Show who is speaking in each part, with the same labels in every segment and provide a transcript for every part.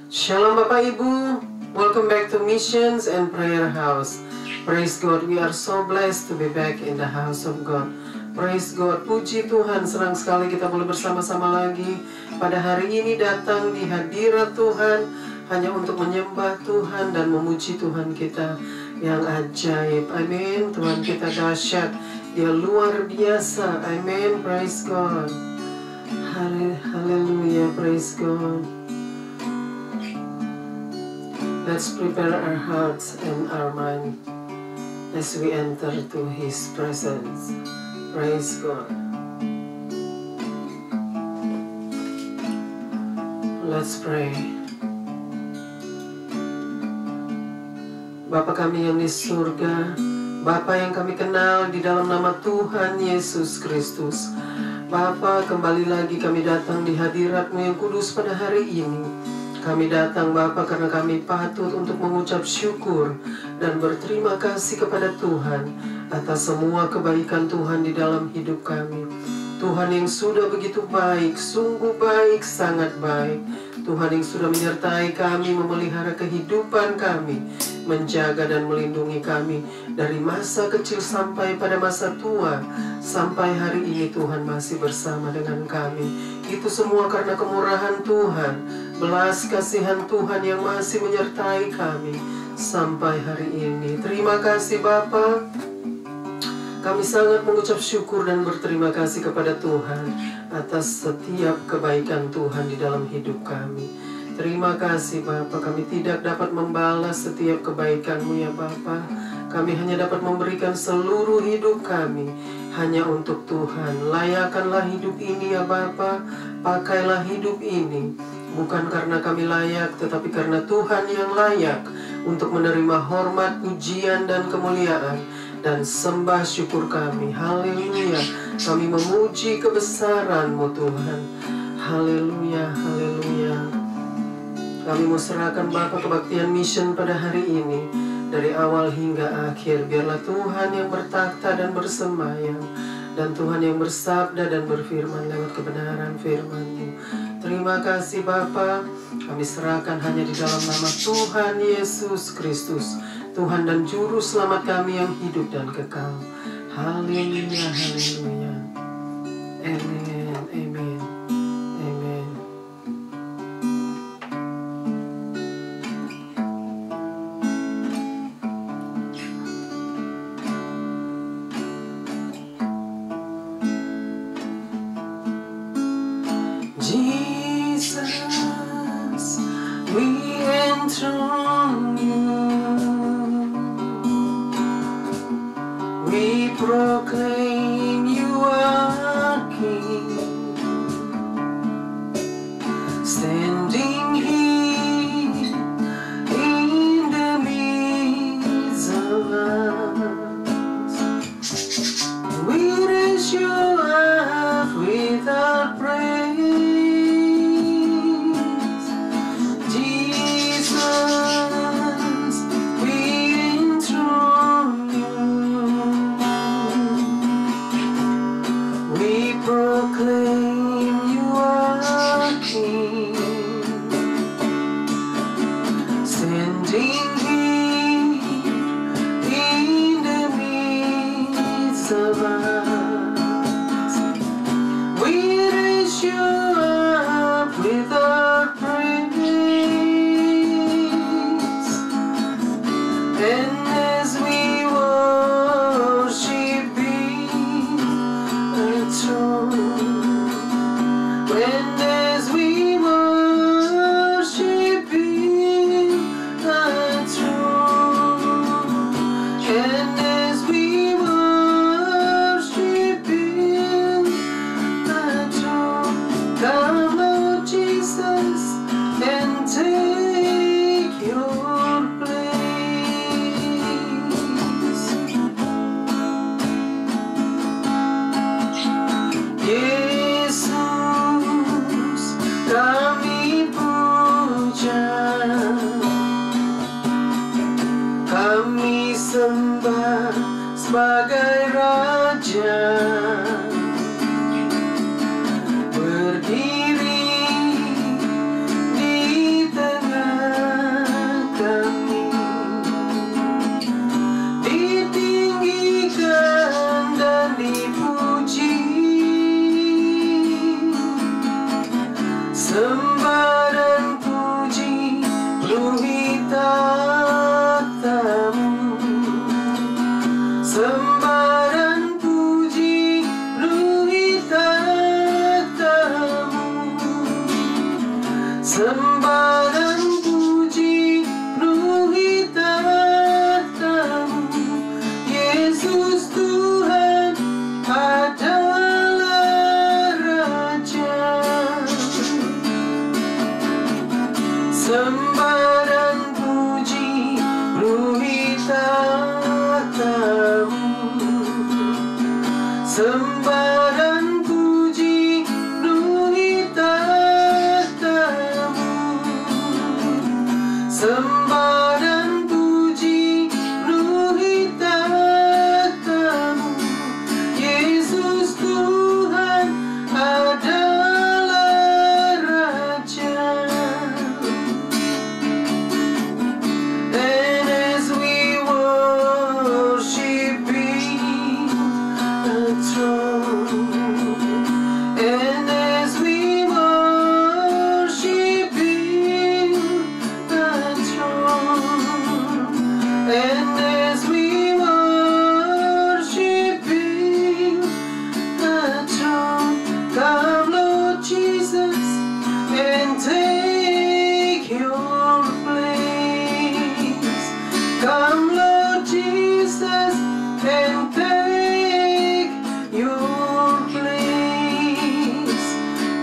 Speaker 1: Shalom Bapak Ibu, welcome back to Missions and Prayer House. Praise God, we are so blessed to be back in the house of God. Praise God, puji Tuhan, senang sekali kita boleh bersama-sama lagi pada hari ini datang di hadirat Tuhan hanya untuk menyembah Tuhan dan memuji Tuhan kita yang ajaib. Amin. Tuhan kita dahsyat, Dia luar biasa. Amin. Praise God. Haleluya. Praise God. Let's prepare our hearts and our mind as we enter to His presence. Praise God. Let's pray. Bapa kami yang di surga, Bapa yang kami kenal di dalam nama Tuhan Yesus Kristus. Bapa, kembali lagi kami datang di hadirat-Mu yang kudus pada hari ini. Kami datang Bapa karena kami patut untuk mengucap syukur dan berterima kasih kepada Tuhan atas semua kebaikan Tuhan di dalam hidup kami. Tuhan yang sudah begitu baik, sungguh baik, sangat baik. Tuhan yang sudah menyertai kami, memelihara kehidupan kami, menjaga dan melindungi kami dari masa kecil sampai pada masa tua. Sampai hari ini Tuhan masih bersama dengan kami. Itu semua karena kemurahan Tuhan, belas kasihan Tuhan yang masih menyertai kami sampai hari ini. Terima kasih Bapa. Kami sangat mengucap syukur dan berterima kasih kepada Tuhan atas setiap kebaikan Tuhan di dalam hidup kami. Terima kasih Bapa, kami tidak dapat membalas setiap kebaikan-Mu ya Bapa. Kami hanya dapat memberikan seluruh hidup kami hanya untuk Tuhan. Layakkanlah hidup ini ya Bapa, pakailah hidup ini. Bukan karena kami layak, tetapi karena Tuhan yang layak untuk menerima hormat, pujian, dan kemuliaan dan sembah syukur kami. Haleluya. Kami memuji kebesaran-Mu Tuhan. Haleluya, haleluya. Kami mau serahkan Bapa kebaktian mission pada hari ini, dari awal hingga akhir. Biarlah Tuhan yang bertakhta dan bersemayam, dan Tuhan yang bersabda dan berfirman lewat kebenaran firman-Mu. Terima kasih Bapa, kami serahkan hanya di dalam nama Tuhan Yesus Kristus, Tuhan dan Juru Selamat kami yang hidup dan kekal. Haleluya, haleluya. Amin, amin, amin. Jesus, we enthrone You. We proclaim You are King, standing here in the midst of us. We raise You up with our praise. Jesus, we enthrone You. We proclaim You are King, standing here in the midst of us. We raise You up with our praise, and as we worship and as we worship in the throne, and as we worship in the throne, come Lord Jesus and take Your place. Yesus, kami puja, kami sembah sebagai Raja, berdiri di tengah Sembah dan puji penuhi takhta-Mu. Sembah dan puji penuhi takhta-Mu. Sembah dan puji penuhi takhta-Mu. Yesus Tuhan adalah Raja. Sembah dan puji penuhi takhta-Mu. Sembah dan puji penuhi takhta-Mu. Sembah dan puji penuhi takhta-Mu. Yesus Tuhan adalah Raja. And as we worship the throne, and as we worship the throne, and as we worship the throne, come Lord Jesus and take your place. Come Lord Jesus and take your place.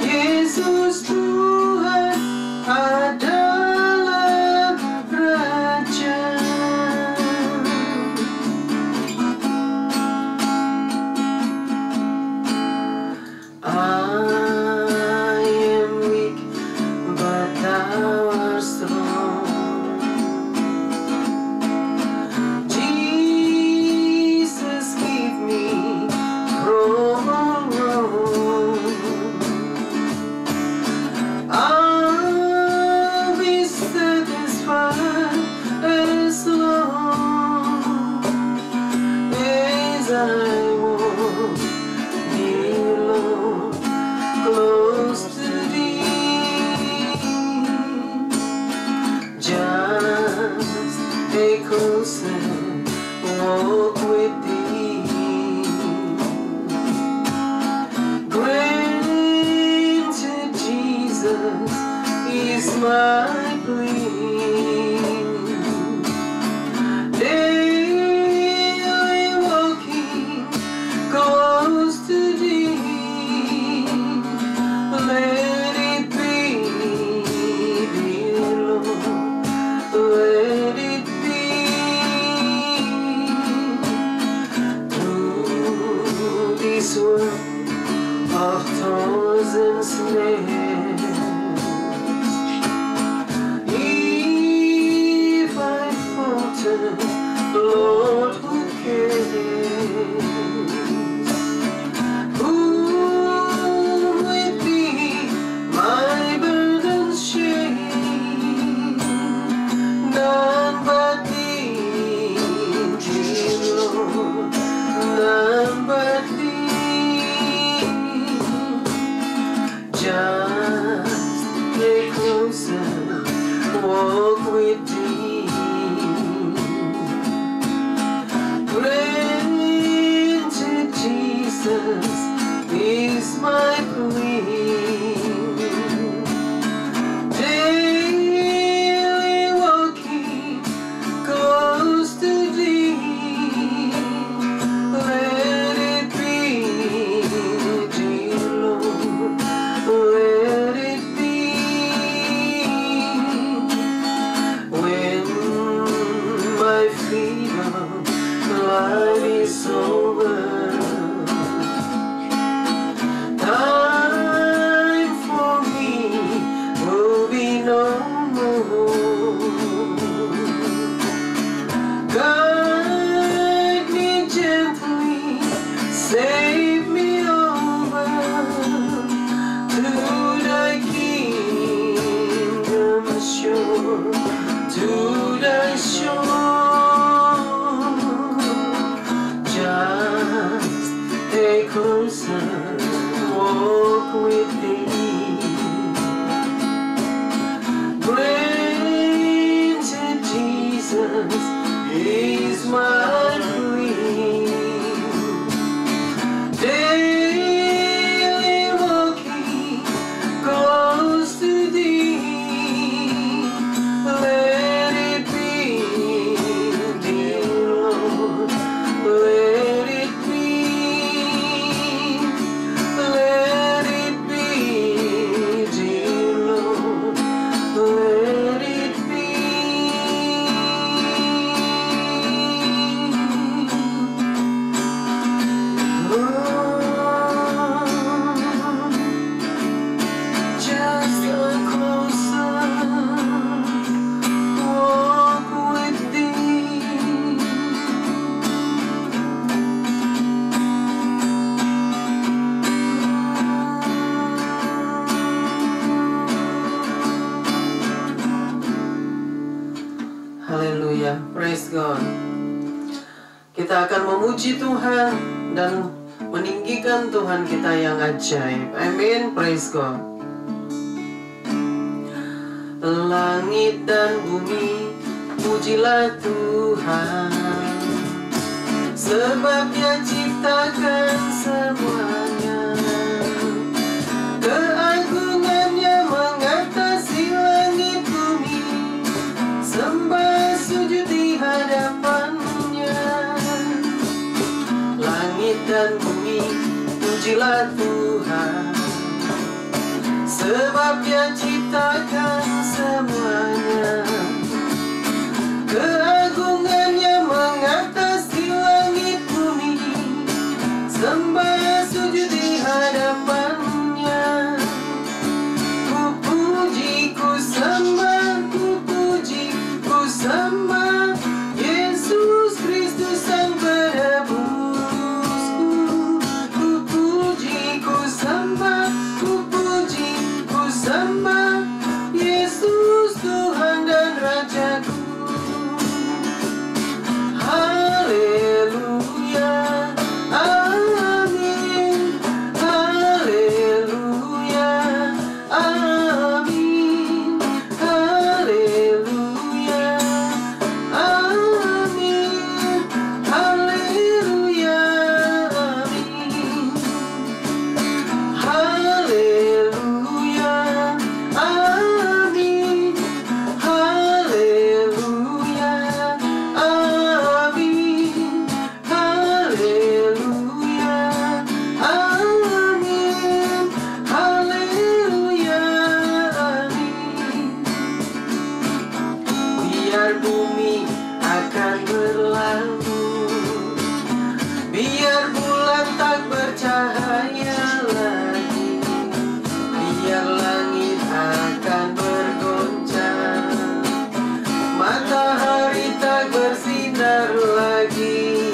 Speaker 1: Yesus Tuhan adalah Raja. I am weak, but Thou art strong. Jesus, keep me from all wrong. I'll be satisfied as long as I walk near, Lord, close to Thee. Just a closer walk with Thee. Granted, Jesus is my plea. Daily walking close to Thee. Let it be, dear Lord, let it be. Through this world of thorns and snares, if I falter, Lord, who cares? Who with Thee my burdens share? None but Thee, dear Lord, none but Thee. Just a closer walk with Thee. Granted, Jesus is my plea. Daily walking close to Thee. Let it be, dear Lord, let it be. When my freedom life is over, time for me will be no more. Guide me gently, save me over to Thy kingdom shore, to Thy shore. Just a closer walk with Thee. praise God. Kita akan memuji Tuhan dan meninggikan Tuhan kita yang ajaib. Amin, praise God. Langit dan bumi, pujilah Tuhan, sebab Dia ciptakan semuanya. Keagungannya mengatasi langit bumi, sembah sujud di hadapannya. Langit dan bumi, pujilah Tuhan, sebab Dia ciptakan semuanya. Keagungannya mengatasi langit bumi, sembah sujud di hadapannya. Ku puji, ku sembah, ku puji, ku sembah Yesus Kristus Sang Penebusku. Ku puji, ku sembah, ku puji, ku sembah Yesus Tuhan dan Rajaku. Haleluya, amin. Haleluya, amin. Haleluya, amin. Haleluya, amin. Haleluya, amin. Haleluya, amin. Haleluya, amin. Haleluya, amin. Biar bumi akan berlalu, biar bulan tak bercahaya lagi, biar langit akan bergoncang, matahari tak bersinar lagi,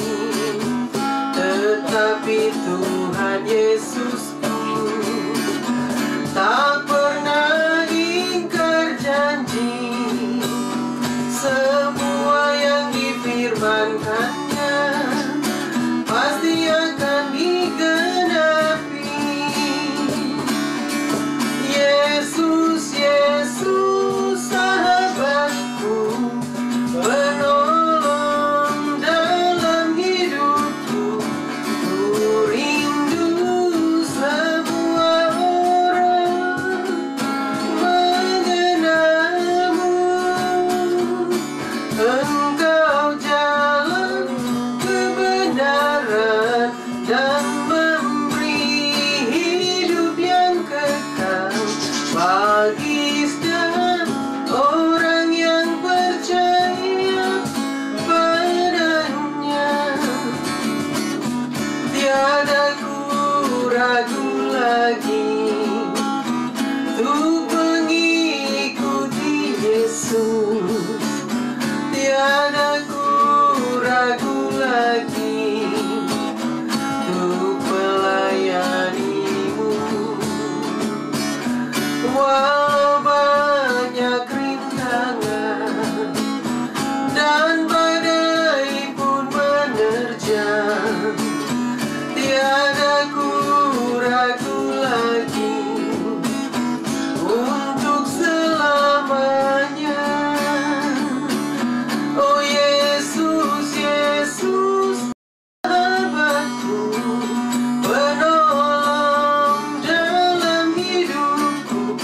Speaker 1: tetapi Tuhan Yesusku tak pernah ingkar janji. Semua yang difirmankannya pasti akan digenapi. Yesus, Yesus, sahabatku, penolong dalam hidupku. Ku rindu semua orang mengenalmu. Engkau jalan kebenaran dan memberi hidup yang kekal bagi setiap orang yang percaya padanya. Tiada ku ragu lagi untuk mengikuti Yesus. Tiada ku ragu lagi untuk melayanimu. Walau banyak rintangan dan badai pun menerjang, tiada ku ragu lagi untuk selamanya. Oh Yesus, Yesus, sahabatku, penolong dalam hidupku.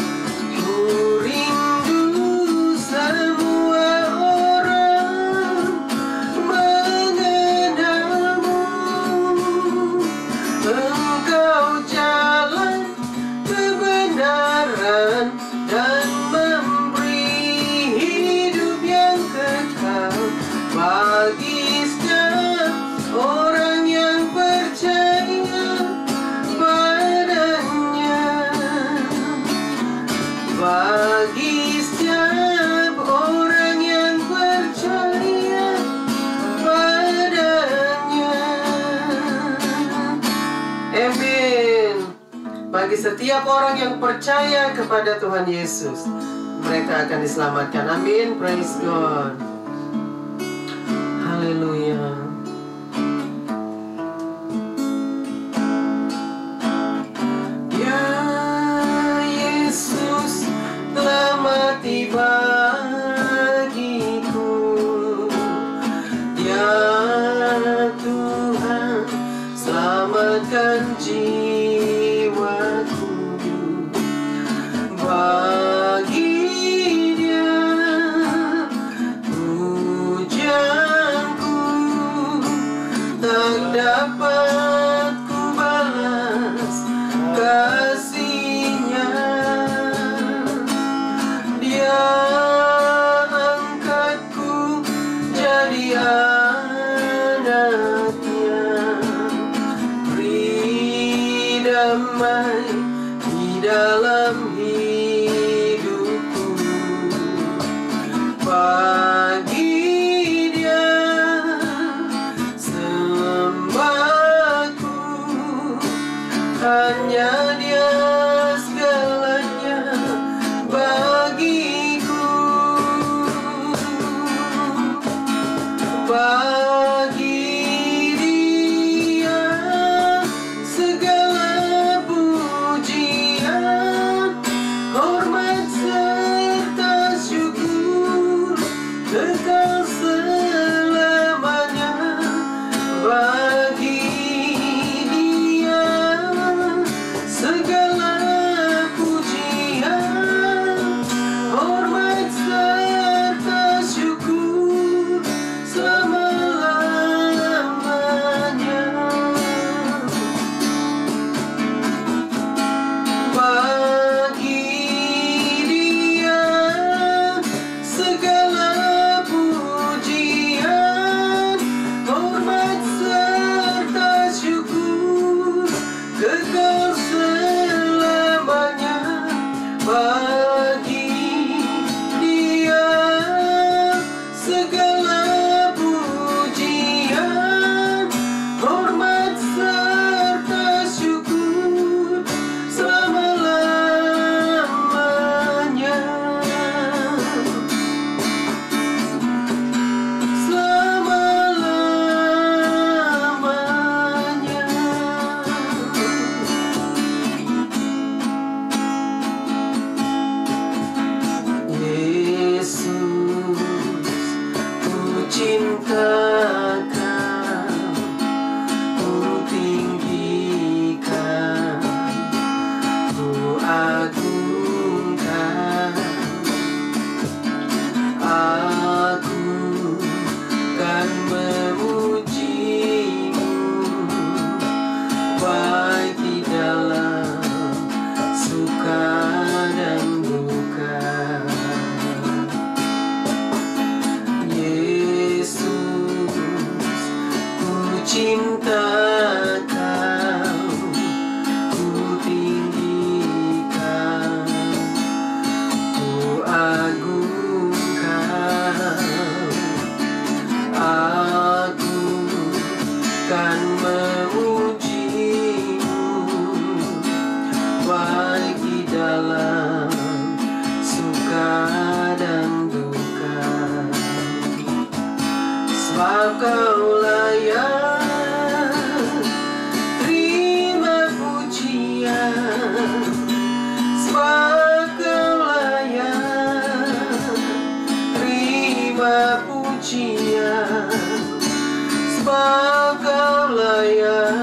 Speaker 1: Ku rindu semua orang mengenalmu. Engkau jalan kebenaran dan memberi hidup yang kekal bagi setiap orang yang percaya padanya. Bagi setiap orang yang percaya padanya. Amin. Bagi setiap orang yang percaya kepada Tuhan Yesus, mereka akan diselamatkan. Amin. Praise God. Haleluya. Ya Yesus telah mati bagiku. Ya Tuhan selamatkan jiwaku. Bagi Dia pujianku tak dapat ku balas kasih-Nya. Dia angkatku jadi anaknya, beri damai di dalam hidupku. Bagi Dia sembahku, hanya Dia segalanya bagiku. Bagi Dia segala pujian, hormat serta syukur kekal selamanya. Bagi Dia segala pujian, hormat serta syukur selama-lamanya. Bagi Dia segala pujian, hormat serta syukur kekal selamanya. Bagi Dia segala pujian, hormat serta syukur selama-lamanya. Selama-lamanya. Yesus, ku cinta Kau, ku tinggikan, ku agungkan. Aku kan memuji-Mu, baik di dalam suka dan duka. Yesus, ku cinta Kau, ku tinggikan, ku agungkan. Aku kan memuji-Mu, baik di dalam suka dan duka. Sebab Kau layak terima pujian. Sebab Kau layak terima pujian. Sebab Kau layak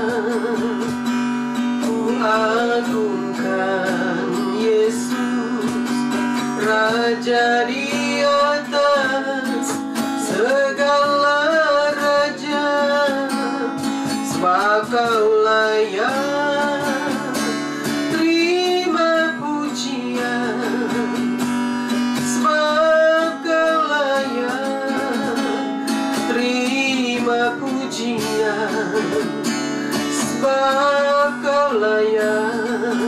Speaker 1: ku agungkan. Yesus, Raja di atas segala raja. Sebab Kau layak terima pujian. Sebab Kau layak terima pujian. Sebab Kau layak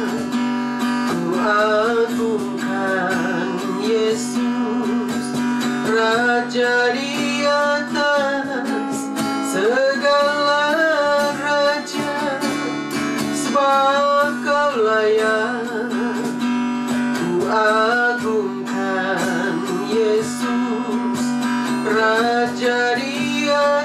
Speaker 1: ku agungkan. Yesus, Raja di atas segala raja. Sebab Kau layak ku agungkan. Yesus, Raja di atas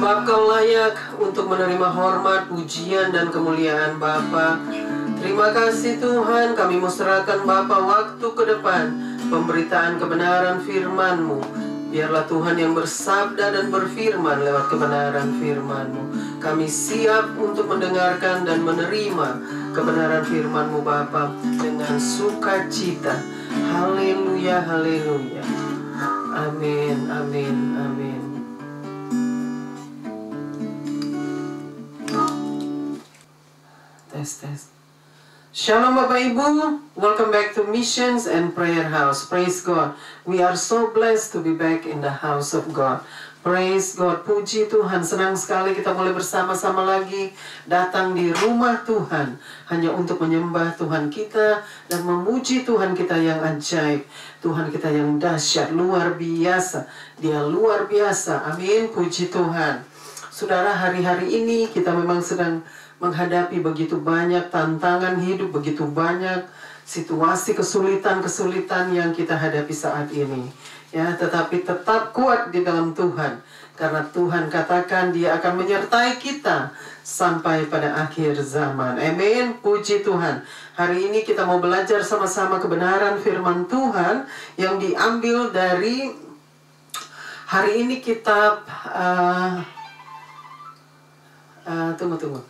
Speaker 1: Sebab Kau layak untuk menerima hormat, pujian, dan kemuliaan Bapa. Terima kasih Tuhan, kami mau serahkan Bapa waktu ke depan pemberitaan kebenaran firman-Mu. Biarlah Tuhan yang bersabda dan berfirman lewat kebenaran firman-Mu. Kami siap untuk mendengarkan dan menerima kebenaran firman-Mu Bapa dengan sukacita. Haleluya, haleluya. Amin, amin, amin. Tes. Shalom Bapak Ibu, welcome back to Missions and Prayer House. Praise God. We are so blessed to be back in the house of God. Praise God. Puji Tuhan, senang sekali kita boleh bersama-sama lagi datang di rumah Tuhan hanya untuk menyembah Tuhan kita dan memuji Tuhan kita yang ajaib. Tuhan kita yang dahsyat, luar biasa. Dia luar biasa. Amin. Puji Tuhan. Saudara, hari-hari ini kita memang sedang menghadapi begitu banyak tantangan hidup, begitu banyak situasi kesulitan-kesulitan yang kita hadapi saat ini. Ya, tetapi tetap kuat di dalam Tuhan. Karena Tuhan katakan Dia akan menyertai kita sampai pada akhir zaman. Amin. Puji Tuhan. Hari ini kita mau belajar sama-sama kebenaran firman Tuhan yang diambil dari hari ini kitab tunggu.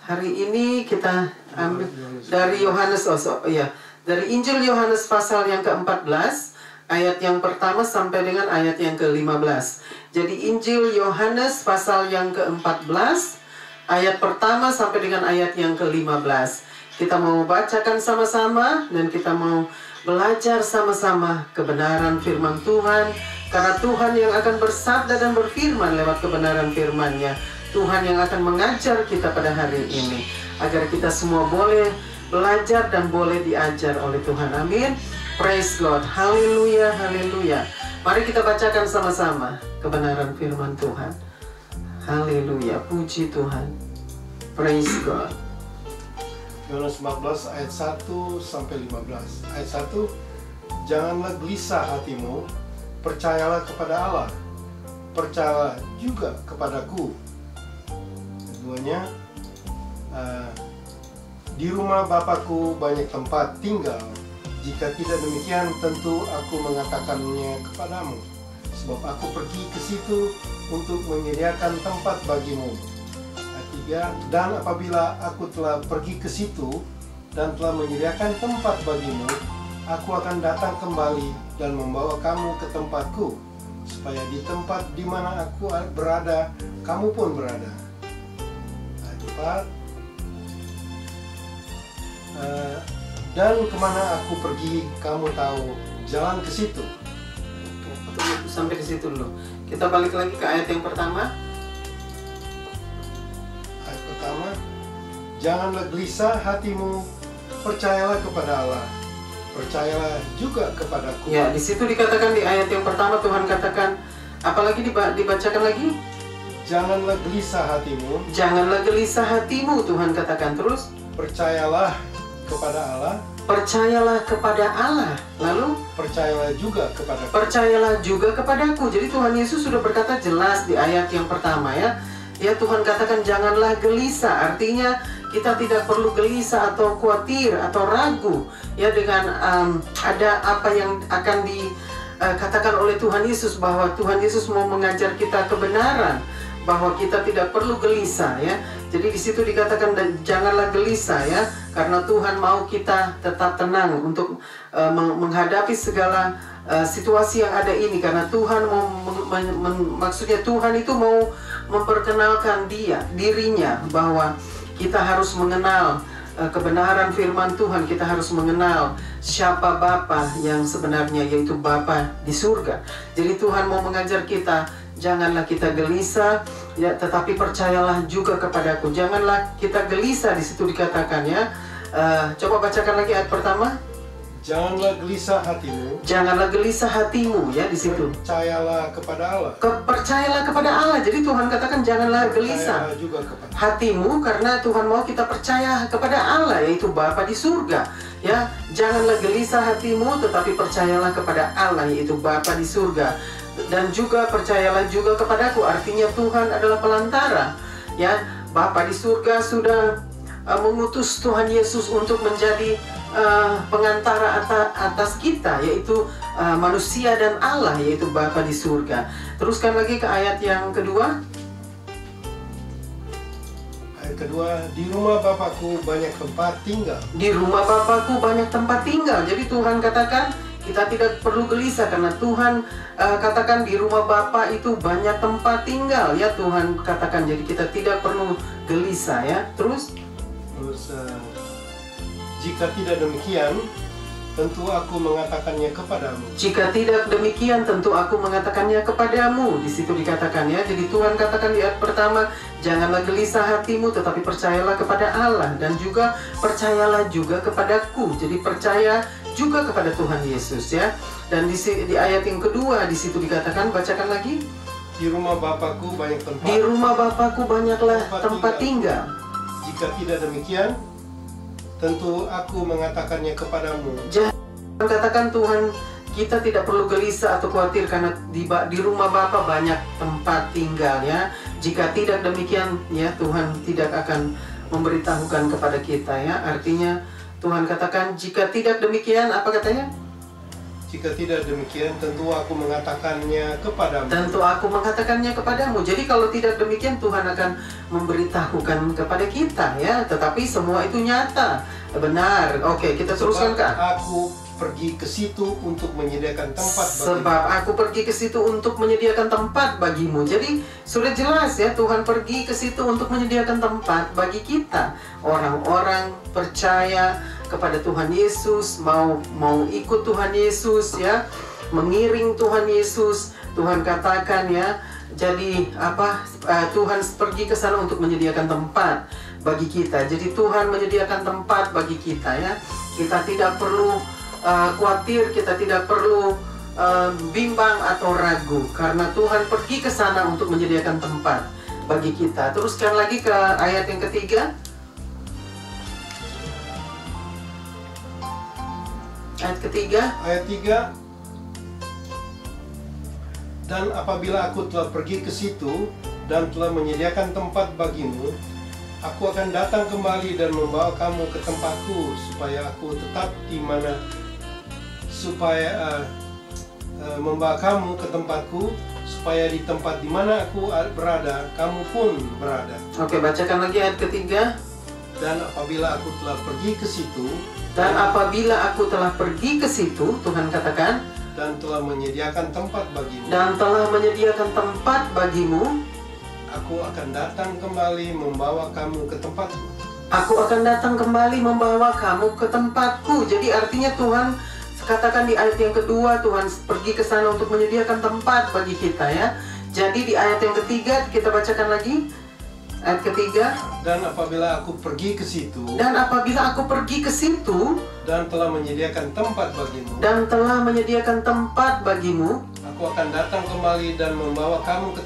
Speaker 1: Hari ini kita ambil dari Yohanes, dari Injil Yohanes pasal yang ke-14, ayat yang pertama sampai dengan ayat yang ke-15. Jadi Injil Yohanes pasal yang ke-14, ayat pertama sampai dengan ayat yang ke-15. Kita mau bacakan sama-sama dan kita mau belajar sama-sama kebenaran firman Tuhan. Karena Tuhan yang akan bersabda dan berfirman lewat kebenaran firman-Nya. Tuhan yang akan mengajar kita pada hari ini. Agar kita semua boleh belajar dan boleh diajar oleh Tuhan. Amin. Praise God. Haleluya, haleluya. Mari kita bacakan sama-sama kebenaran firman Tuhan. Haleluya. Puji Tuhan. Praise God.
Speaker 2: Yohanes 14 ayat 1 sampai 15. Ayat 1, janganlah gelisah hatimu, percayalah kepada Allah, percayalah juga kepadaku. Keduanya, di rumah Bapakku banyak tempat tinggal. Jika tidak demikian, tentu aku mengatakannya kepadamu. Sebab aku pergi ke situ untuk menyediakan tempat bagimu. Ayat 3, dan apabila aku telah pergi ke situ dan telah menyediakan tempat bagimu, aku akan datang kembali dan membawa kamu ke tempatku, supaya di tempat di mana aku berada, kamu pun berada. Dan kemana aku pergi, kamu tahu jalan ke situ.
Speaker 1: Oke, sampai di situ dulu. Kita balik lagi ke ayat yang pertama.
Speaker 2: Ayat pertama, janganlah gelisah hatimu, percayalah kepada Allah, percayalah juga kepadaku.
Speaker 1: Ya, di situ dikatakan di ayat yang pertama Tuhan katakan, apalagi dibacakan lagi?
Speaker 2: Janganlah gelisah hatimu.
Speaker 1: Janganlah gelisah hatimu, Tuhan katakan terus.
Speaker 2: Percayalah kepada Allah.
Speaker 1: Percayalah kepada Allah. Lalu
Speaker 2: percayalah juga kepadaku.
Speaker 1: Percayalah juga kepadaku. Jadi Tuhan Yesus sudah berkata jelas di ayat yang pertama ya. Ya, Tuhan katakan janganlah gelisah. Artinya kita tidak perlu gelisah atau khawatir atau ragu ya dengan ada apa yang akan dikatakan oleh Tuhan Yesus, bahwa Tuhan Yesus mau mengajar kita kebenaran, bahwa kita tidak perlu gelisah ya. Jadi di situ dikatakan janganlah gelisah ya, karena Tuhan mau kita tetap tenang untuk menghadapi segala situasi yang ada ini, karena Tuhan mau maksudnya Tuhan itu mau memperkenalkan dirinya bahwa kita harus mengenal kebenaran firman Tuhan. Kita harus mengenal siapa Bapa yang sebenarnya, yaitu Bapa di surga. Jadi Tuhan mau mengajar kita, janganlah kita gelisah ya, tetapi percayalah juga kepadaku. Janganlah kita gelisah, di situ dikatakan ya. Coba bacakan lagi ayat pertama.
Speaker 2: Janganlah gelisah hatimu.
Speaker 1: Janganlah gelisah hatimu ya, di situ.
Speaker 2: Percayalah kepada Allah.
Speaker 1: Percayalah kepada Allah. Jadi Tuhan katakan janganlah gelisah
Speaker 2: juga kepada
Speaker 1: hatimu, karena Tuhan mau kita percaya kepada Allah, yaitu Bapa di surga. Ya, janganlah gelisah hatimu, tetapi percayalah kepada Allah, yaitu Bapa di surga. dan juga percayalah juga kepadaku. Artinya Tuhan adalah pelantara, ya. Bapa di surga sudah mengutus Tuhan Yesus untuk menjadi pengantara atas kita, yaitu manusia dan Allah, yaitu Bapa di surga. Teruskan lagi ke ayat yang kedua.
Speaker 2: Ayat kedua, di rumah Bapakku banyak tempat tinggal.
Speaker 1: Di rumah Bapakku banyak tempat tinggal. Jadi Tuhan katakan kita tidak perlu gelisah, karena Tuhan katakan di rumah Bapa itu banyak tempat tinggal, ya. Tuhan katakan, jadi kita tidak perlu gelisah, ya. Terus
Speaker 2: jika tidak demikian, tentu aku mengatakannya kepadamu.
Speaker 1: Jika tidak demikian, tentu aku mengatakannya kepadamu. Di situ dikatakan, ya. Jadi Tuhan katakan di ayat pertama, janganlah gelisah hatimu, tetapi percayalah kepada Allah, dan juga percayalah juga kepadaku. Jadi percaya juga kepada Tuhan Yesus, ya. Dan di ayat yang kedua di situ dikatakan, bacakan lagi.
Speaker 2: Di rumah Bapakku banyak tempat.
Speaker 1: Di rumah Bapakku banyaklah tempat tinggal.
Speaker 2: Jika tidak demikian, tentu aku mengatakannya kepadamu.
Speaker 1: Jangan katakan Tuhan, kita tidak perlu gelisah atau khawatir karena di rumah Bapa banyak tempat tinggal, ya. Jika tidak demikian, ya, Tuhan tidak akan memberitahukan kepada kita, ya. Artinya Tuhan katakan, jika tidak demikian, apa katanya?
Speaker 2: Jika tidak demikian, tentu aku mengatakannya kepadamu.
Speaker 1: Tentu aku mengatakannya kepadamu. Jadi kalau tidak demikian, Tuhan akan memberitahukan kepada kita, ya. Tetapi semua itu nyata, benar. Oke, kita teruskan ke.
Speaker 2: Aku pergi ke situ untuk menyediakan tempat bagimu.
Speaker 1: Sebab aku pergi ke situ untuk menyediakan tempat bagimu. Jadi sudah jelas, ya, Tuhan pergi ke situ untuk menyediakan tempat bagi kita. Orang-orang percaya kepada Tuhan Yesus, mau ikut Tuhan Yesus, ya, mengiring Tuhan Yesus. Tuhan katakan, ya, jadi Tuhan pergi ke sana untuk menyediakan tempat bagi kita. Jadi Tuhan menyediakan tempat bagi kita, ya. Kita tidak perlu khawatir, kita tidak perlu bimbang atau ragu, karena Tuhan pergi ke sana untuk menyediakan tempat bagi kita. Teruskan lagi ke ayat yang ketiga. Ayat ketiga.
Speaker 2: Ayat 3. Dan apabila aku telah pergi ke situ dan telah menyediakan tempat bagimu, aku akan datang kembali dan membawa kamu ke tempatku, supaya aku tetap di mana membawa kamu ke tempatku, supaya di tempat di mana aku berada, kamu pun berada.
Speaker 1: Oke, bacakan lagi ayat ketiga.
Speaker 2: Dan apabila aku telah pergi ke situ, Tuhan katakan, dan telah menyediakan tempat bagimu, aku akan datang kembali membawa kamu ke tempatku.
Speaker 1: Jadi artinya Tuhan katakan di ayat yang kedua, Tuhan pergi ke sana untuk menyediakan tempat bagi kita, ya. Jadi di ayat yang ketiga kita bacakan lagi. Ayat ketiga.
Speaker 2: Dan apabila aku pergi ke situ, dan telah menyediakan tempat bagimu, aku akan datang kembali dan membawa kamu ke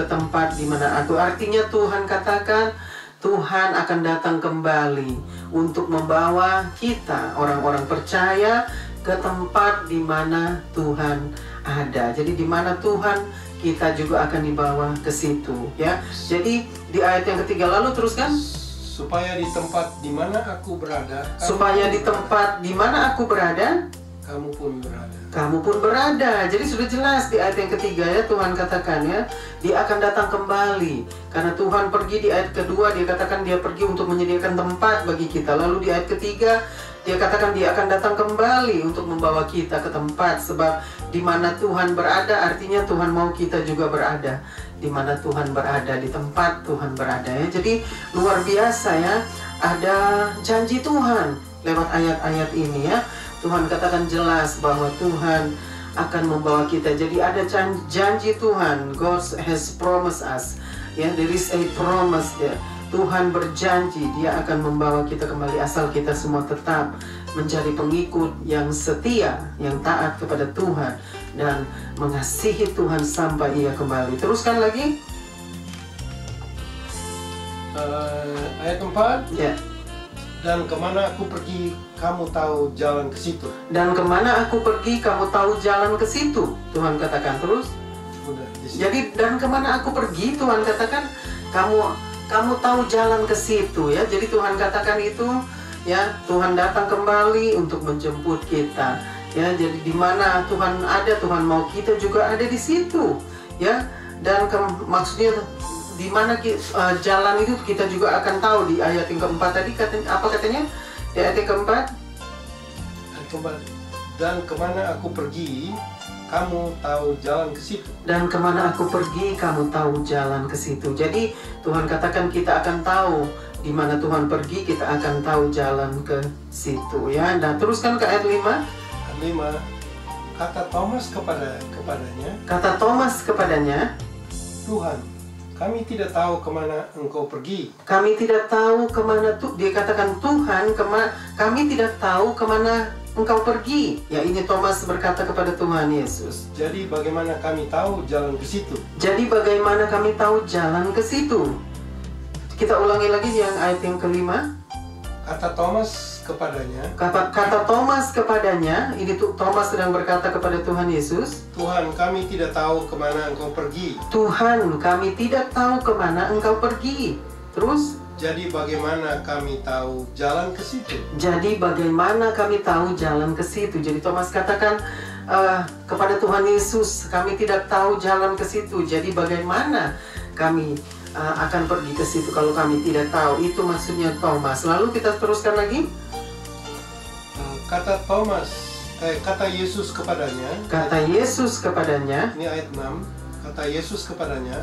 Speaker 2: tempatku.
Speaker 1: Di mana aku. Artinya Tuhan katakan, Tuhan akan datang kembali untuk membawa kita, orang-orang percaya, ke tempat di mana Tuhan ada. Jadi di mana Tuhan, kita juga akan dibawa ke situ, ya. Jadi di ayat yang ketiga, lalu teruskan.
Speaker 2: Supaya di tempat di mana aku berada, kamu pun berada. Jadi sudah jelas di ayat yang ketiga, ya, Tuhan katakan, ya, dia akan datang kembali. Karena Tuhan pergi di ayat kedua, dia katakan dia pergi untuk menyediakan tempat bagi kita. Lalu di ayat ketiga, dia katakan dia akan datang kembali untuk membawa kita ke tempat. Sebab di mana Tuhan berada, artinya Tuhan mau kita juga berada. Di mana Tuhan berada, di tempat Tuhan berada, ya. Jadi luar biasa, ya. Ada janji Tuhan lewat ayat-ayat ini, ya. Tuhan katakan jelas bahwa Tuhan akan membawa kita. Jadi ada janji Tuhan. God has promised us. Ya, there is a promise there. Tuhan berjanji dia akan membawa kita kembali, asal kita semua tetap menjadi pengikut yang setia, yang taat kepada Tuhan dan mengasihi Tuhan sampai ia kembali. Teruskan lagi. Ayat 4.
Speaker 1: Ya.
Speaker 2: Dan kemana aku pergi, kamu tahu jalan ke situ.
Speaker 1: Dan kemana aku pergi, kamu tahu jalan ke situ. Tuhan katakan terus.
Speaker 2: Udah, di situ.
Speaker 1: Jadi dan kemana aku pergi, Tuhan katakan kamu tahu jalan ke situ ya. Jadi Tuhan katakan itu ya, Tuhan datang kembali untuk menjemput kita. Ya, jadi di mana Tuhan ada, Tuhan mau kita juga ada di situ. Ya, dan maksudnya di mana jalan itu kita juga akan tahu di ayat yang keempat tadi apa katanya? Di ayat yang keempat.
Speaker 2: Dan kemana aku pergi, kamu tahu jalan ke situ.
Speaker 1: Dan kemana aku pergi, kamu tahu jalan ke situ. Jadi Tuhan katakan kita akan tahu di mana Tuhan pergi, kita akan tahu jalan ke situ ya. Nah, teruskan ke ayat 5.
Speaker 2: Ayat 5. Kata Thomas kepadanya.
Speaker 1: Kata Thomas kepadanya,
Speaker 2: Tuhan, kami tidak tahu kemana engkau pergi.
Speaker 1: kami tidak tahu kemana dia katakan Tuhan, kami tidak tahu kemana engkau pergi. Ya, ini Thomas berkata kepada Tuhan Yesus.
Speaker 2: Jadi bagaimana kami tahu jalan ke situ?
Speaker 1: Jadi bagaimana kami tahu jalan ke situ? Kita ulangi lagi yang ayat yang kelima.
Speaker 2: Kata Thomas kepadanya.
Speaker 1: Kata Thomas kepadanya, ini tuh Thomas sedang berkata kepada Tuhan Yesus,
Speaker 2: Tuhan, kami tidak tahu kemana engkau pergi.
Speaker 1: Tuhan, kami tidak tahu kemana engkau pergi. Terus?
Speaker 2: Jadi bagaimana kami tahu jalan ke situ?
Speaker 1: Jadi bagaimana kami tahu jalan ke situ? Jadi Thomas katakan kepada Tuhan Yesus, kami tidak tahu jalan ke situ. Jadi bagaimana kami akan pergi ke situ kalau kami tidak tahu? Itu maksudnya Thomas. Lalu kita teruskan lagi.
Speaker 2: Kata Yesus kepadanya.
Speaker 1: Kata Yesus kepadanya.
Speaker 2: Ini ayat 6. Kata Yesus kepadanya,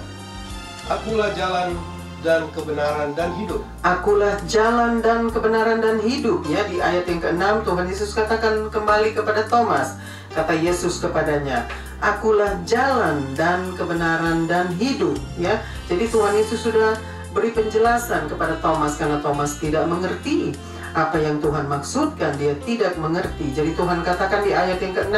Speaker 2: Akulah jalan dan kebenaran dan hidup.
Speaker 1: Akulah jalan dan kebenaran dan hidup. Ya, di ayat yang ke-6 Tuhan Yesus katakan kembali kepada Thomas. Kata Yesus kepadanya, Akulah jalan dan kebenaran dan hidup. Ya, jadi Tuhan Yesus sudah beri penjelasan kepada Thomas karena Thomas tidak mengerti apa yang Tuhan maksudkan, dia tidak mengerti. Jadi Tuhan katakan di ayat yang ke-6,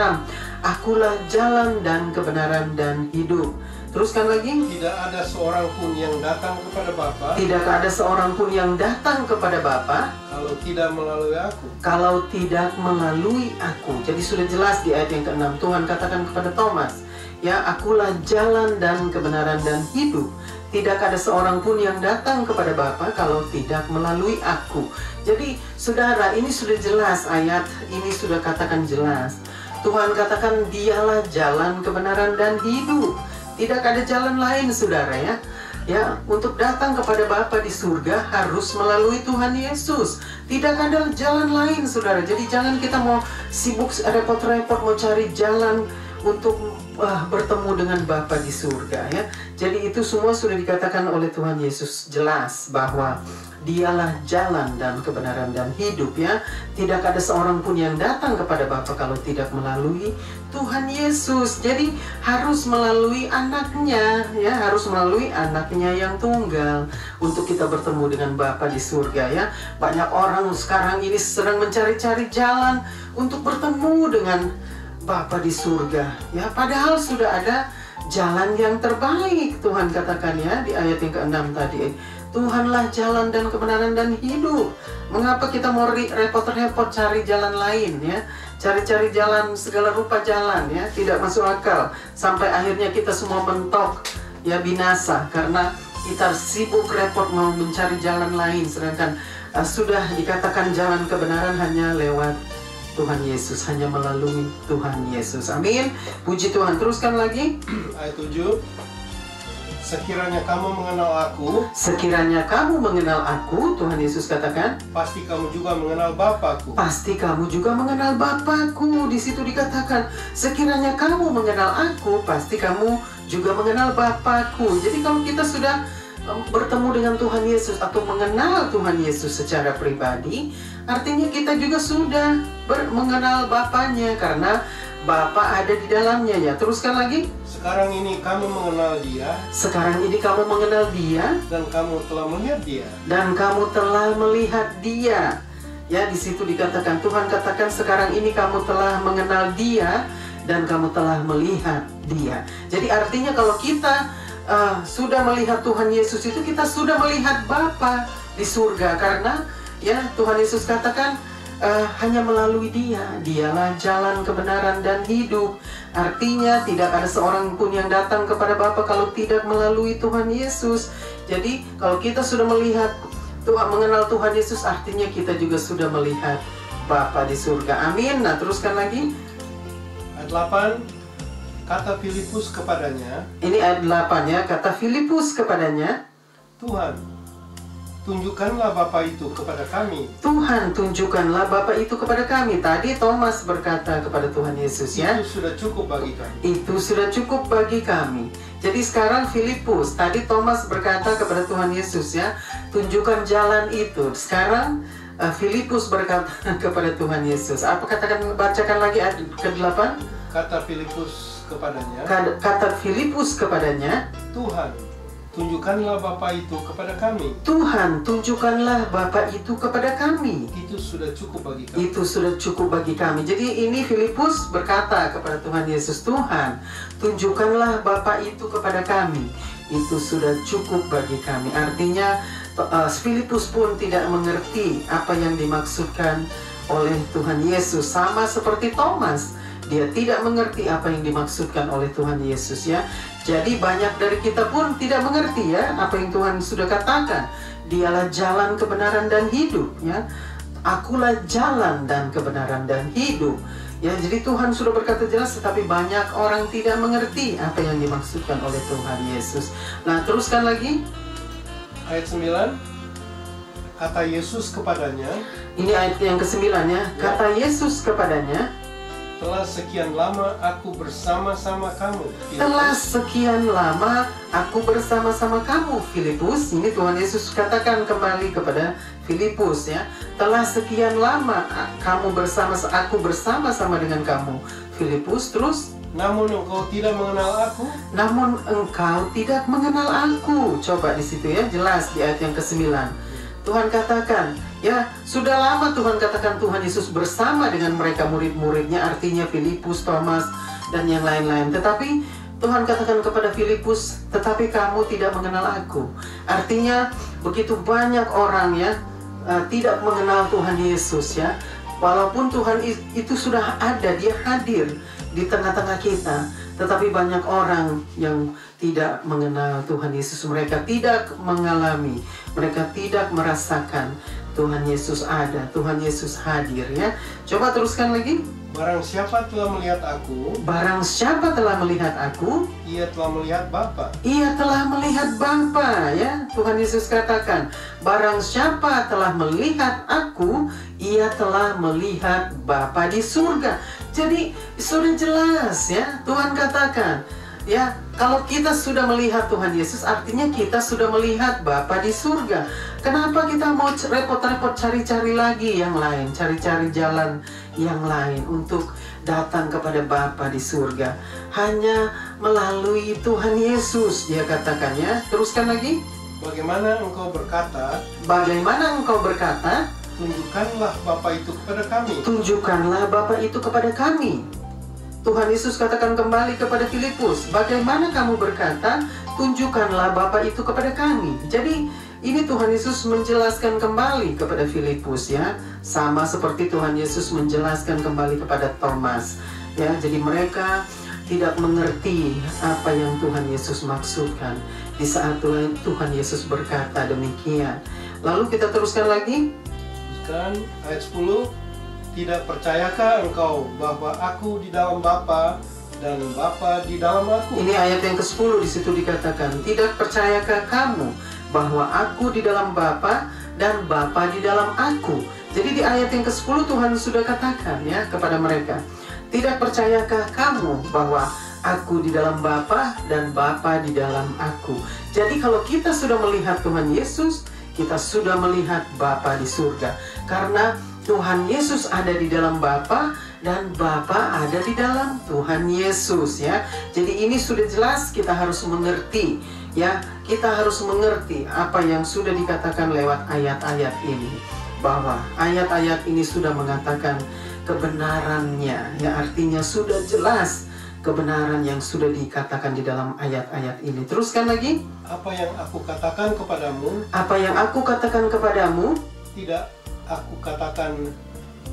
Speaker 1: Akulah jalan dan kebenaran dan hidup. Teruskan lagi.
Speaker 2: Tidak ada seorang pun yang datang kepada Bapa.
Speaker 1: Tidak ada seorang pun yang datang kepada Bapa
Speaker 2: kalau tidak melalui aku.
Speaker 1: Kalau tidak melalui aku. Jadi sudah jelas di ayat yang ke-6 Tuhan katakan kepada Thomas, ya, Akulah jalan dan kebenaran dan hidup. Tidak ada seorang pun yang datang kepada Bapa kalau tidak melalui aku. Jadi saudara, ini sudah jelas, ayat ini sudah katakan jelas. Tuhan katakan dialah jalan kebenaran dan hidup. Tidak ada jalan lain, saudara, ya. Ya, untuk datang kepada Bapa di surga harus melalui Tuhan Yesus. Tidak ada jalan lain, saudara. Jadi jangan kita mau sibuk repot-repot mau cari jalan untuk bertemu dengan Bapa di surga, ya. Jadi itu semua sudah dikatakan oleh Tuhan Yesus jelas bahwa dialah jalan dan kebenaran dan hidup, ya. Tidak ada seorang pun yang datang kepada Bapa kalau tidak melalui Tuhan Yesus. Jadi harus melalui anaknya, ya, harus melalui anaknya yang tunggal untuk kita bertemu dengan Bapa di surga, ya. Banyak orang sekarang ini sedang mencari-cari jalan untuk bertemu dengan Bapa di surga, ya. Padahal sudah ada jalan yang terbaik. Tuhan katakan, ya, di ayat yang ke-6 tadi, Tuhanlah jalan dan kebenaran dan hidup. Mengapa kita mau repot-repot cari jalan lain, ya? Cari-cari jalan, segala rupa jalan, ya, tidak masuk akal. Sampai akhirnya kita semua mentok, ya, binasa karena kita sibuk repot mau mencari jalan lain. Sedangkan sudah dikatakan jalan kebenaran hanya lewat Tuhan Yesus, hanya melalui Tuhan Yesus. Amin. Puji Tuhan. Teruskan lagi.
Speaker 2: Ayat 7. Sekiranya kamu mengenal aku,
Speaker 1: sekiranya kamu mengenal aku, Tuhan Yesus katakan,
Speaker 2: pasti kamu juga mengenal Bapakku.
Speaker 1: Pasti kamu juga mengenal Bapakku. Di situ dikatakan, sekiranya kamu mengenal aku, pasti kamu juga mengenal Bapakku. Jadi kalau kita sudah bertemu dengan Tuhan Yesus atau mengenal Tuhan Yesus secara pribadi, artinya kita juga sudah mengenal Bapaknya karena Bapa ada di dalamnya, ya. Teruskan lagi.
Speaker 2: Sekarang ini kamu mengenal Dia.
Speaker 1: Sekarang ini kamu mengenal Dia.
Speaker 2: Dan kamu telah melihat Dia.
Speaker 1: Dan kamu telah melihat Dia. Ya, di situ dikatakan, Tuhan katakan sekarang ini kamu telah mengenal Dia dan kamu telah melihat Dia. Jadi artinya kalau kita sudah melihat Tuhan Yesus itu, kita sudah melihat Bapa di surga karena ya Tuhan Yesus katakan hanya melalui dialah jalan kebenaran dan hidup. Artinya tidak ada seorang pun yang datang kepada Bapa kalau tidak melalui Tuhan Yesus. Jadi kalau kita sudah melihat mengenal Tuhan Yesus, artinya kita juga sudah melihat Bapa di surga. Amin. Nah, teruskan lagi.
Speaker 2: Ayat 8, kata Filipus kepadanya.
Speaker 1: Ini ayat 8 ya, kata Filipus kepadanya,
Speaker 2: Tuhan, tunjukkanlah Bapa itu kepada kami.
Speaker 1: Tuhan, tunjukkanlah Bapa itu kepada kami. Tadi Thomas berkata kepada Tuhan Yesus ya,
Speaker 2: Itu sudah cukup bagi kami.
Speaker 1: itu sudah cukup bagi kami. Jadi sekarang Filipus, tadi Thomas berkata kepada Tuhan Yesus ya, tunjukkan jalan itu. Sekarang Filipus berkata kepada Tuhan Yesus. Apa katakan, bacakan lagi ayat ke-8.
Speaker 2: Kata Filipus kepadanya.
Speaker 1: Kata Filipus kepadanya,
Speaker 2: Tuhan, tunjukkanlah Bapa itu kepada kami.
Speaker 1: Tuhan, tunjukkanlah Bapa itu kepada kami.
Speaker 2: Itu sudah cukup bagi kami.
Speaker 1: Itu sudah cukup bagi kami. Jadi ini Filipus berkata kepada Tuhan Yesus, Tuhan, tunjukkanlah Bapa itu kepada kami. Itu sudah cukup bagi kami. Artinya Filipus pun tidak mengerti apa yang dimaksudkan oleh Tuhan Yesus. Sama seperti Thomas, dia tidak mengerti apa yang dimaksudkan oleh Tuhan Yesus ya. Jadi banyak dari kita pun tidak mengerti ya apa yang Tuhan sudah katakan. Dialah jalan kebenaran dan hidup ya. Akulah jalan dan kebenaran dan hidup. Ya, jadi Tuhan sudah berkata jelas, tetapi banyak orang tidak mengerti apa yang dimaksudkan oleh Tuhan Yesus. Nah, teruskan lagi.
Speaker 2: Ayat 9, kata Yesus kepadanya.
Speaker 1: Ini ayat yang ke-9 ya. Kata Yesus kepadanya,
Speaker 2: telah sekian lama aku bersama-sama kamu, Filipus.
Speaker 1: Telah sekian lama aku bersama-sama kamu, Filipus. Ini Tuhan Yesus katakan kembali kepada Filipus ya. Telah sekian lama aku bersama-sama dengan kamu, Filipus. Terus,
Speaker 2: namun engkau tidak mengenal aku.
Speaker 1: namun engkau tidak mengenal aku. Coba di situ ya, jelas di ayat yang ke-9. Tuhan katakan, ya sudah lama Tuhan katakan Tuhan Yesus bersama dengan mereka murid-muridnya, artinya Filipus, Thomas, dan yang lain-lain. Tetapi Tuhan katakan kepada Filipus, tetapi kamu tidak mengenal aku. Artinya begitu banyak orang ya tidak mengenal Tuhan Yesus ya. Walaupun Tuhan itu sudah ada, dia hadir di tengah-tengah kita, tetapi banyak orang yang tidak mengenal Tuhan Yesus. Mereka tidak mengalami, mereka tidak merasakan Tuhan Yesus ada, Tuhan Yesus hadir ya. Coba teruskan lagi.
Speaker 2: Barang siapa telah melihat aku,
Speaker 1: barang siapa telah melihat aku,
Speaker 2: ia telah melihat Bapa.
Speaker 1: Ia telah melihat Bapa ya. Tuhan Yesus katakan, barang siapa telah melihat aku, ia telah melihat Bapa di surga. Jadi sudah jelas ya, Tuhan katakan ya, kalau kita sudah melihat Tuhan Yesus, artinya kita sudah melihat Bapa di surga. Kenapa kita mau repot-repot cari-cari lagi yang lain, cari-cari jalan yang lain untuk datang kepada Bapa di surga? Hanya melalui Tuhan Yesus, dia katakan ya. Teruskan lagi.
Speaker 2: Bagaimana engkau berkata,
Speaker 1: bagaimana engkau berkata,
Speaker 2: tunjukkanlah Bapa itu kepada kami.
Speaker 1: Tunjukkanlah Bapa itu kepada kami. Tuhan Yesus katakan kembali kepada Filipus, bagaimana kamu berkata, tunjukkanlah Bapa itu kepada kami. Jadi ini Tuhan Yesus menjelaskan kembali kepada Filipus ya, sama seperti Tuhan Yesus menjelaskan kembali kepada Thomas ya. Jadi mereka tidak mengerti apa yang Tuhan Yesus maksudkan di saat Tuhan Yesus berkata demikian. Lalu kita teruskan lagi.
Speaker 2: Dan ayat 10, tidak percayakah engkau bahwa aku di dalam Bapa dan Bapa di dalam aku?
Speaker 1: Ini ayat yang ke-10 di situ dikatakan, tidak percayakah kamu bahwa aku di dalam Bapa dan Bapa di dalam aku? Jadi di ayat yang ke-10 Tuhan sudah katakan ya kepada mereka, tidak percayakah kamu bahwa aku di dalam Bapa dan Bapa di dalam aku? Jadi kalau kita sudah melihat Tuhan Yesus, kita sudah melihat Bapa di surga. Karena Tuhan Yesus ada di dalam Bapa dan Bapa ada di dalam Tuhan Yesus ya. Jadi ini sudah jelas, kita harus mengerti ya. Kita harus mengerti apa yang sudah dikatakan lewat ayat-ayat ini, bahwa ayat-ayat ini sudah mengatakan kebenarannya ya. Artinya sudah jelas kebenaran yang sudah dikatakan di dalam ayat-ayat ini. Teruskan lagi.
Speaker 2: Apa yang aku katakan kepadamu,
Speaker 1: apa yang aku katakan kepadamu
Speaker 2: tidak aku katakan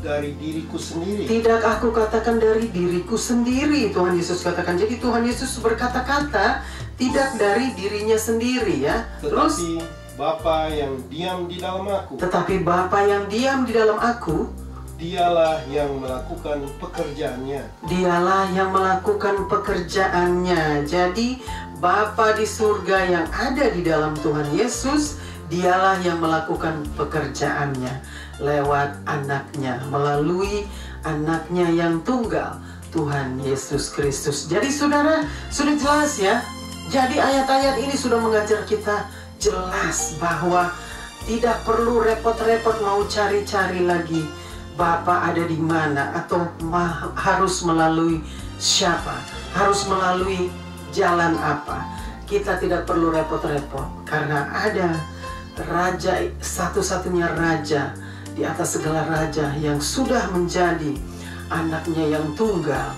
Speaker 2: dari diriku sendiri.
Speaker 1: Tidak aku katakan dari diriku sendiri, Tuhan Yesus katakan. Jadi Tuhan Yesus berkata-kata tidak dari dirinya sendiri ya. Terus
Speaker 2: Tetapi Bapa yang diam di dalam aku,
Speaker 1: tetapi Bapa yang diam di dalam aku,
Speaker 2: dialah yang melakukan pekerjaannya.
Speaker 1: dialah yang melakukan pekerjaannya. Jadi Bapa di surga yang ada di dalam Tuhan Yesus, dialah yang melakukan pekerjaannya lewat anaknya, melalui anaknya yang tunggal, Tuhan Yesus Kristus. Jadi saudara, sudah jelas ya. Jadi ayat-ayat ini sudah mengajar kita jelas bahwa tidak perlu repot-repot mau cari-cari lagi Bapa ada di mana, atau harus melalui siapa, harus melalui jalan apa. Kita tidak perlu repot-repot karena ada Raja, satu-satunya Raja di atas segala raja yang sudah menjadi anaknya yang tunggal,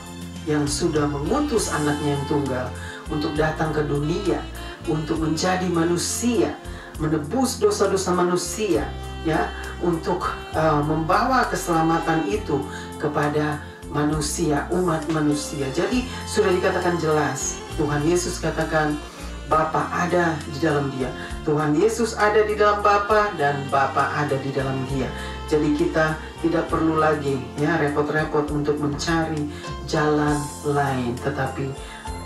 Speaker 1: yang sudah mengutus anaknya yang tunggal untuk datang ke dunia, untuk menjadi manusia, menebus dosa-dosa manusia, ya, untuk membawa keselamatan itu kepada manusia, umat manusia. Jadi sudah dikatakan jelas, Tuhan Yesus katakan Bapa ada di dalam dia, Tuhan Yesus ada di dalam Bapa, dan Bapa ada di dalam dia. Jadi kita tidak perlu lagi ya repot-repot untuk mencari jalan lain, tetapi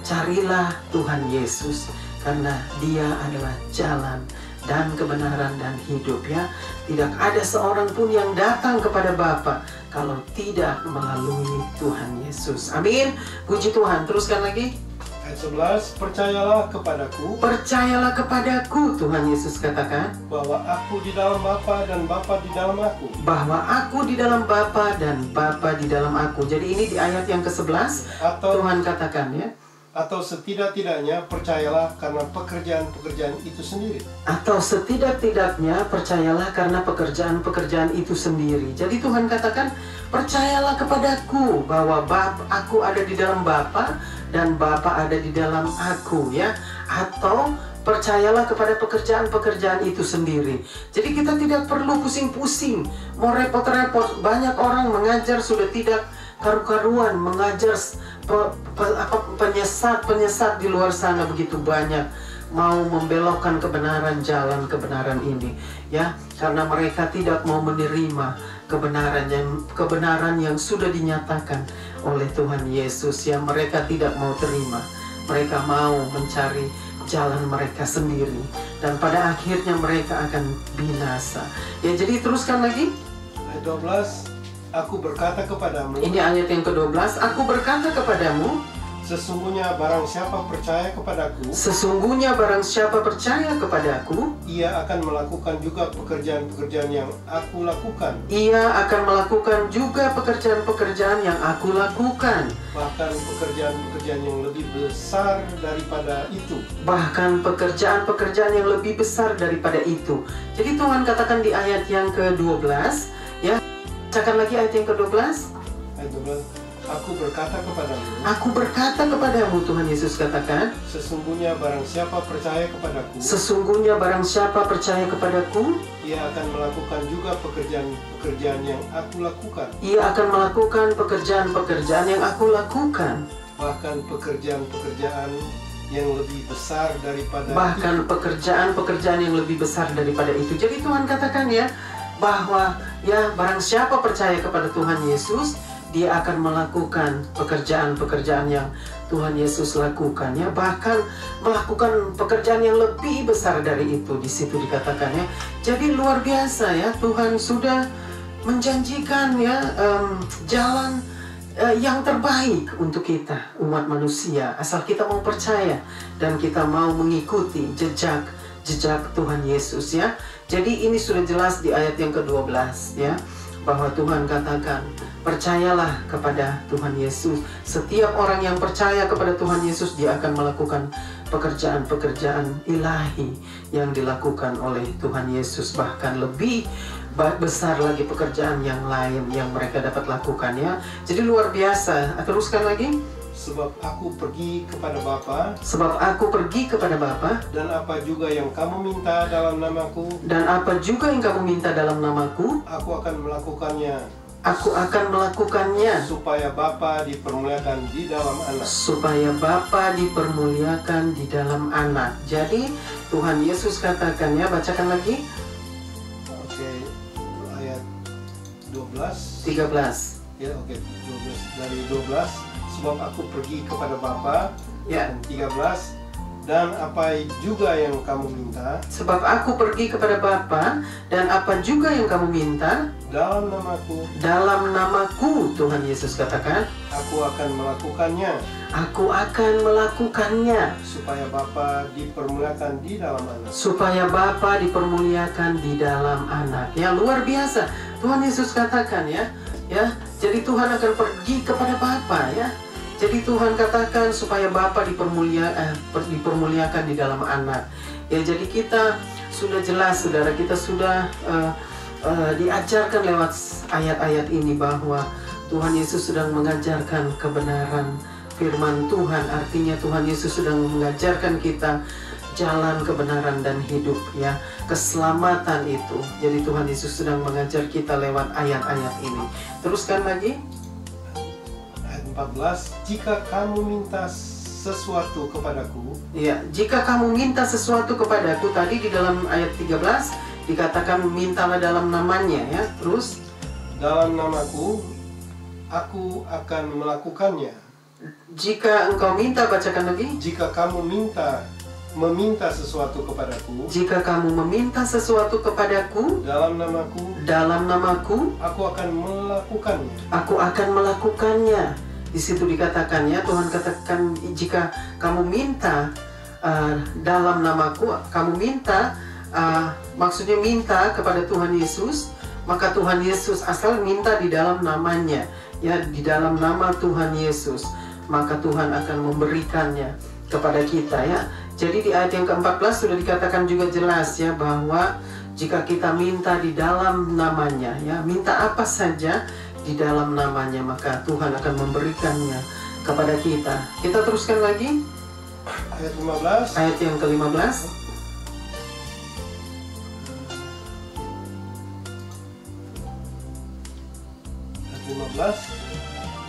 Speaker 1: carilah Tuhan Yesus karena dia adalah jalan dan kebenaran dan hidup ya. Tidak ada seorang pun yang datang kepada Bapa kalau tidak melalui Tuhan Yesus. Amin. Puji Tuhan. Teruskan lagi.
Speaker 2: Ayat 11, percayalah kepadaku,
Speaker 1: percayalah kepadaku, Tuhan Yesus katakan,
Speaker 2: bahwa aku di dalam Bapa dan Bapa di dalam aku.
Speaker 1: bahwa aku di dalam Bapa dan Bapa di dalam aku. Jadi ini di ayat yang ke-11 Tuhan katakan ya.
Speaker 2: Atau setidak-tidaknya percayalah karena pekerjaan-pekerjaan itu sendiri.
Speaker 1: Atau setidak-tidaknya percayalah karena pekerjaan-pekerjaan itu sendiri. Jadi Tuhan katakan, percayalah kepadaku bahwa aku ada di dalam Bapa dan Bapa ada di dalam aku ya. Atau percayalah kepada pekerjaan-pekerjaan itu sendiri. Jadi kita tidak perlu pusing-pusing, mau repot-repot. Banyak orang mengajar sudah tidak karu-karuan, mengajar penyesat di luar sana begitu banyak, mau membelokkan jalan kebenaran ini ya, karena mereka tidak mau menerima kebenaran yang sudah dinyatakan oleh Tuhan Yesus yang mereka tidak mau terima. Mereka mau mencari jalan mereka sendiri dan pada akhirnya mereka akan binasa ya. Jadi teruskan lagi
Speaker 2: Ayat 12, aku berkata kepadamu.
Speaker 1: Ini ayat yang ke-12. Aku berkata kepadamu,
Speaker 2: sesungguhnya barang siapa percaya kepadaku,
Speaker 1: sesungguhnya barang siapa percaya kepadaku,
Speaker 2: ia akan melakukan juga pekerjaan-pekerjaan yang aku lakukan.
Speaker 1: ia akan melakukan juga pekerjaan-pekerjaan yang aku lakukan.
Speaker 2: Bahkan pekerjaan-pekerjaan yang lebih besar daripada itu.
Speaker 1: Bahkan pekerjaan-pekerjaan yang lebih besar daripada itu. Jadi Tuhan katakan di ayat yang ke-12 ya. Bacakan lagi ayat yang ke-12.
Speaker 2: Ayat 12, aku berkata kepadamu.
Speaker 1: Aku berkata kepadamu, Tuhan Yesus katakan,
Speaker 2: Sesungguhnya barang siapa percaya kepadaku,
Speaker 1: sesungguhnya barang siapa percaya kepadaku,
Speaker 2: ia akan melakukan juga pekerjaan-pekerjaan yang aku lakukan.
Speaker 1: ia akan melakukan pekerjaan-pekerjaan yang aku lakukan.
Speaker 2: Bahkan pekerjaan-pekerjaan yang lebih besar daripada
Speaker 1: Bahkan pekerjaan-pekerjaan yang lebih besar daripada itu. Jadi Tuhan katakan ya, bahwa ya barang siapa percaya kepada Tuhan Yesus, dia akan melakukan pekerjaan-pekerjaan yang Tuhan Yesus lakukan ya, bahkan melakukan pekerjaan yang lebih besar dari itu. Di situ dikatakan ya. Jadi luar biasa ya, Tuhan sudah menjanjikan ya jalan yang terbaik untuk kita umat manusia, asal kita mau percaya dan kita mau mengikuti jejak Tuhan Yesus ya. Jadi ini sudah jelas di ayat yang ke-12 ya, bahwa Tuhan katakan percayalah kepada Tuhan Yesus. Setiap orang yang percaya kepada Tuhan Yesus, dia akan melakukan pekerjaan-pekerjaan ilahi yang dilakukan oleh Tuhan Yesus, bahkan lebih besar lagi pekerjaan yang lain yang mereka dapat lakukan ya. Jadi luar biasa. Teruskan lagi.
Speaker 2: Sebab aku pergi kepada Bapa,
Speaker 1: Sebab aku pergi kepada Bapa,
Speaker 2: dan apa juga yang kamu minta dalam namaku,
Speaker 1: dan apa juga yang kamu minta dalam namaku,
Speaker 2: aku akan melakukannya,
Speaker 1: aku akan melakukannya,
Speaker 2: supaya Bapa dipermuliakan di dalam Anak.
Speaker 1: supaya Bapa dipermuliakan di dalam Anak. Jadi Tuhan Yesus katakan, ya, bacakan lagi
Speaker 2: Oke, ayat 12.
Speaker 1: 13.
Speaker 2: Ya, oke, 12. Dari 12, sebab aku pergi kepada Bapa,
Speaker 1: Ya,
Speaker 2: dan 13, dan apa juga yang kamu minta
Speaker 1: sebab aku pergi kepada Bapa, dan apa juga yang kamu minta
Speaker 2: dalam
Speaker 1: dalam namaku, Tuhan Yesus katakan,
Speaker 2: aku akan melakukannya,
Speaker 1: aku akan melakukannya,
Speaker 2: supaya Bapa dipermuliakan di dalam Anak.
Speaker 1: supaya Bapa dipermuliakan di dalam Anak. Ya, luar biasa. Tuhan Yesus katakan, ya. Jadi Tuhan akan pergi kepada Bapa, ya. Jadi Tuhan katakan supaya Bapa dipermuliakan di dalam Anak. Ya, jadi kita sudah jelas, saudara, kita sudah diajarkan lewat ayat-ayat ini bahwa Tuhan Yesus sedang mengajarkan kebenaran firman Tuhan. Artinya Tuhan Yesus sedang mengajarkan kita jalan kebenaran dan hidup, ya, keselamatan itu. Jadi Tuhan Yesus sedang mengajar kita lewat ayat-ayat ini. Teruskan lagi.
Speaker 2: Ayat 14, jika kamu minta sesuatu kepadaku,
Speaker 1: Ya, jika kamu minta sesuatu kepadaku, tadi di dalam ayat 13 dikatakan mintalah dalam namanya, ya. Terus
Speaker 2: dalam namaku, aku akan melakukannya.
Speaker 1: jika engkau minta, bacakan lagi.
Speaker 2: Jika kamu meminta sesuatu kepadaku,
Speaker 1: Jika kamu meminta sesuatu kepadaku
Speaker 2: dalam namaku,
Speaker 1: aku
Speaker 2: akan melakukannya.
Speaker 1: aku akan melakukannya. Di situ dikatakan, ya, Tuhan katakan jika kamu minta dalam namaku, kamu minta, maksudnya minta kepada Tuhan Yesus, maka Tuhan Yesus asal minta di dalam namanya, ya, di dalam nama Tuhan Yesus, maka Tuhan akan memberikannya kepada kita, ya. Jadi di ayat yang ke-14 sudah dikatakan juga jelas, ya, bahwa jika kita minta di dalam namanya, ya, minta apa saja di dalam namanya, maka Tuhan akan memberikannya kepada kita. Kita teruskan lagi
Speaker 2: Ayat 15,
Speaker 1: ayat yang ke-15.
Speaker 2: ayat 15,